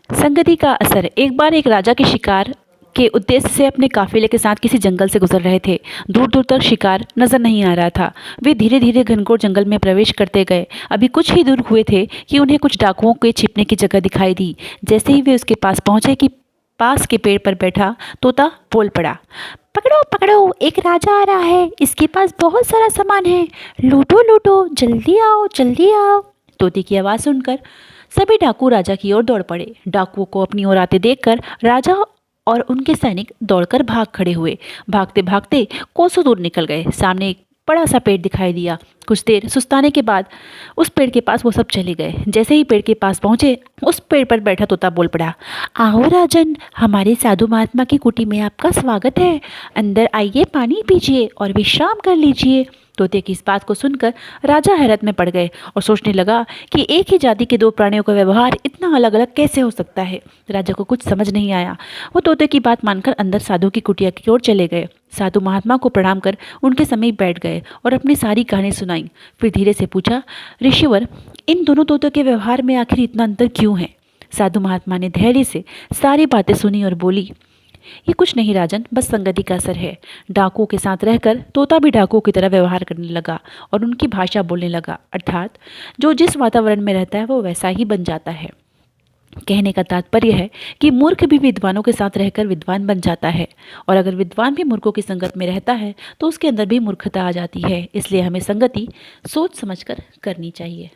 संगति का असर। एक बार एक राजा के शिकार के उद्देश्य से अपने काफिले के साथ किसी जंगल से गुजर रहे थे। दूर दूर तक शिकार नजर नहीं आ रहा था। वे धीरे धीरे घनघोर जंगल में प्रवेश करते गए। अभी कुछ ही दूर हुए थे कि उन्हें कुछ डाकुओं के छिपने की जगह दिखाई दी। जैसे ही वे उसके पास पहुंचे कि पास के पेड़ पर बैठा तोता बोल पड़ा, पकड़ो पकड़ो, एक राजा आ रहा है, इसके पास बहुत सारा सामान है, लूटो लूटो, जल्दी आओ जल्दी आओ। तोते की आवाज़ सुनकर सभी डाकू राजा की ओर दौड़ पड़े। डाकुओं को अपनी ओर आते देखकर राजा और उनके सैनिक दौड़कर भाग खड़े हुए। भागते भागते कोसों दूर निकल गए। सामने एक बड़ा सा पेड़ दिखाई दिया। कुछ देर सुस्ताने के बाद उस पेड़ के पास वो सब चले गए। जैसे ही पेड़ के पास पहुंचे, उस पेड़ पर बैठा तोता बोल पड़ा, आओ राजन, हमारे साधु महात्मा की कुटी में आपका स्वागत है। अंदर आइए, पानी पीजिए और विश्राम कर लीजिए। तोते की इस बात को सुनकर राजा हैरत में पड़ गए और सोचने लगा कि एक ही जाति के दो प्राणियों का व्यवहार इतना अलग अलग कैसे हो सकता है। राजा को कुछ समझ नहीं आया। वो तोते की बात मानकर अंदर साधु की कुटिया की ओर चले गए। साधु महात्मा को प्रणाम कर उनके समीप बैठ गए और अपनी सारी कहानी सुनाई। फिर धीरे से पूछा, ऋषिवर, इन दोनों तोतों के व्यवहार में आखिर इतना अंतर क्यों है? साधु महात्मा ने धैर्य से सारी बातें सुनी और बोली, ये कुछ नहीं राजन, बस संगति का असर है। डाकुओं के साथ रहकर तोता भी डाकुओं की तरह व्यवहार करने लगा और उनकी भाषा बोलने लगा। अर्थात जो जिस वातावरण में रहता है वो वैसा ही बन जाता है। कहने का तात्पर्य है कि मूर्ख भी विद्वानों के साथ रहकर विद्वान बन जाता है, और अगर विद्वान भी मूर्खों की संगत में रहता है तो उसके अंदर भी मूर्खता आ जाती है। इसलिए हमें संगति सोच समझकर करनी चाहिए।